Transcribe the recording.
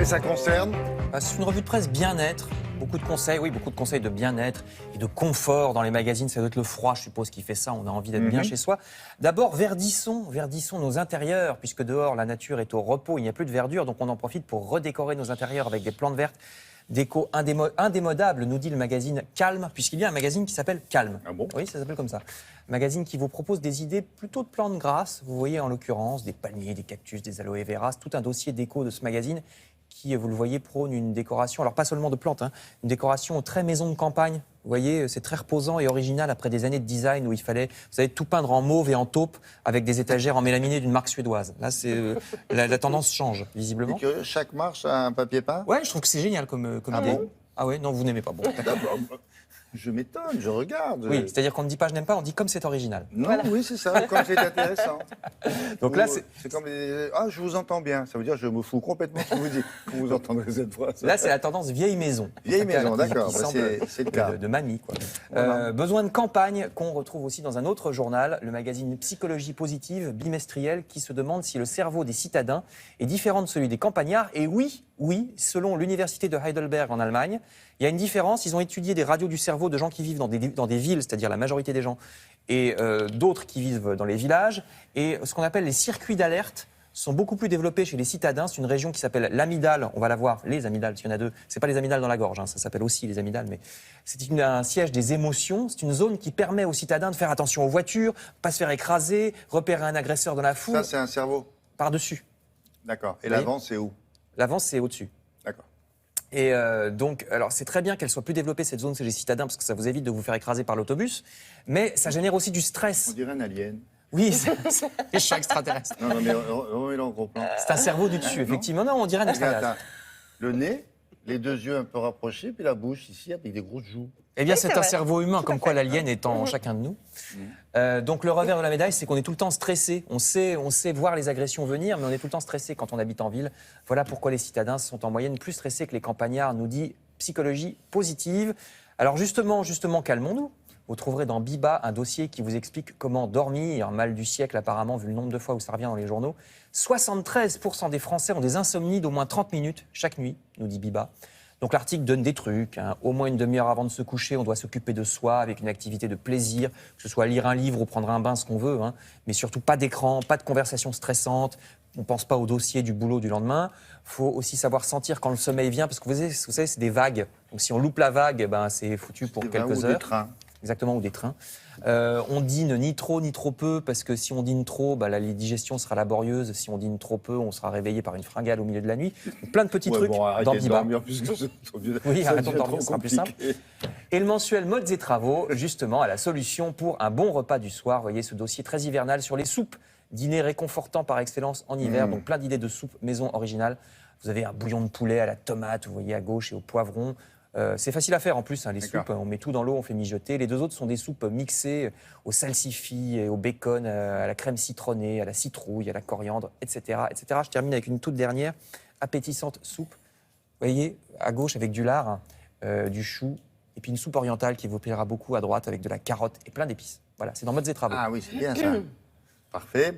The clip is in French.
ça concerne? C'est une revue de presse bien-être. Beaucoup de conseils, oui, beaucoup de conseils de bien-être et de confort dans les magazines. Ça doit être le froid, je suppose, qui fait ça. On a envie d'être bien chez soi. D'abord, verdissons nos intérieurs, puisque dehors, la nature est au repos, il n'y a plus de verdure. Donc on en profite pour redécorer nos intérieurs avec des plantes vertes. Déco indémodable, nous dit le magazine Calme, puisqu'il y a un magazine qui s'appelle Calme. Ah bon? Oui, ça s'appelle comme ça. Magazine qui vous propose des idées plutôt de plantes grasses. Vous voyez en l'occurrence des palmiers, des cactus, des aloe vera, tout un dossier déco de ce magazine qui, vous le voyez, prône une décoration, alors pas seulement de plantes, hein, une décoration très maison de campagne. Vous voyez, c'est très reposant et original après des années de design où il fallait, vous savez, tout peindre en mauve et en taupe avec des étagères en mélaminé d'une marque suédoise. Là, la tendance change, visiblement. C'est curieux, chaque marche a un papier peint? Ouais, je trouve que c'est génial comme idée. Bon? Ah ouais, non, vous n'aimez pas. Bon. D'abord, je m'étonne, je regarde. Oui, c'est-à-dire qu'on ne dit pas je n'aime pas, on dit comme c'est original. Non, voilà. Oui, c'est ça, comme c'est intéressant. Donc là, c'est comme les... Ah, je vous entends bien. Ça veut dire que je me fous complètement ce que vous dites. Vous entendrez cette phrase. Là, c'est la tendance vieille maison. Vieille maison, d'accord. Bah, c'est le cas. De mamie, quoi. Voilà. Besoin de campagne qu'on retrouve aussi dans un autre journal, le magazine Psychologie positive, bimestriel, qui se demande si le cerveau des citadins est différent de celui des campagnards. Et oui, selon l'université de Heidelberg en Allemagne, il y a une différence. Ils ont étudié des radios du cerveau de gens qui vivent dans des villes, c'est-à-dire la majorité des gens, et d'autres qui vivent dans les villages. Et ce qu'on appelle les circuits d'alerte sont beaucoup plus développés chez les citadins. C'est une région qui s'appelle l'amygdale. On va la voir, les amygdales, s'il y en a deux. C'est pas les amygdales dans la gorge, hein, ça s'appelle aussi les amygdales, mais c'est un siège des émotions. C'est une zone qui permet aux citadins de faire attention aux voitures, pas se faire écraser, repérer un agresseur dans la foule. Ça, c'est un cerveau? Par-dessus. D'accord. Et l'avant, c'est où? L'avant, c'est au-dessus. D'accord. Et donc, alors c'est très bien qu'elle soit plus développée, cette zone chez les citadins, parce que ça vous évite de vous faire écraser par l'autobus, mais ça génère aussi du stress. On dirait un alien. Oui, c'est un champ extraterrestre. Non, mais remets-le en gros plan. C'est un cerveau du dessus, effectivement. Non, on dirait un extraterrestre. Le nez, les deux yeux un peu rapprochés, puis la bouche ici avec des grosses joues. Eh bien, c'est un cerveau humain, comme quoi l'alien est en chacun de nous. Donc, le revers de la médaille, c'est qu'on est tout le temps stressé. On sait voir les agressions venir, mais on est tout le temps stressé quand on habite en ville. Voilà pourquoi les citadins sont en moyenne plus stressés que les campagnards, nous dit Psychologie positive. Alors, justement, calmons-nous. Vous trouverez dans Biba un dossier qui vous explique comment dormir, mal du siècle apparemment, vu le nombre de fois où ça revient dans les journaux. 73% des Français ont des insomnies d'au moins 30 minutes chaque nuit, nous dit Biba. Donc l'article donne des trucs, hein. Au moins une demi-heure avant de se coucher, on doit s'occuper de soi avec une activité de plaisir, que ce soit lire un livre ou prendre un bain, ce qu'on veut, hein. Mais surtout pas d'écran, pas de conversation stressante, on ne pense pas au dossier du boulot du lendemain. Il faut aussi savoir sentir quand le sommeil vient, parce que vous savez, c'est des vagues. Donc si on loupe la vague, ben, c'est foutu pour quelques heures. Des trains. Exactement, ou des trains. On dîne ni trop ni trop peu, parce que si on dîne trop, bah, la digestion sera laborieuse. Si on dîne trop peu, on sera réveillé par une fringale au milieu de la nuit. Donc, plein de petits trucs dans Biba. Oui, arrêtons de dormir, ce sera plus simple. Et le mensuel Modes et Travaux, justement, a la solution pour un bon repas du soir. Vous voyez ce dossier très hivernal sur les soupes. Dîner réconfortant par excellence en hiver, donc plein d'idées de soupes maison originales. Vous avez un bouillon de poulet à la tomate, vous voyez à gauche, et au poivron. C'est facile à faire en plus, hein, les soupes, on met tout dans l'eau, on fait mijoter. Les deux autres sont des soupes mixées au salsifis, au bacon, à la crème citronnée, à la citrouille, à la coriandre, etc., etc. Je termine avec une toute dernière appétissante soupe. Vous voyez, à gauche avec du lard, du chou, et puis une soupe orientale qui vous plaira beaucoup à droite avec de la carotte et plein d'épices. Voilà, c'est dans Modes et Travaux. Ah oui, c'est bien ça. Parfait.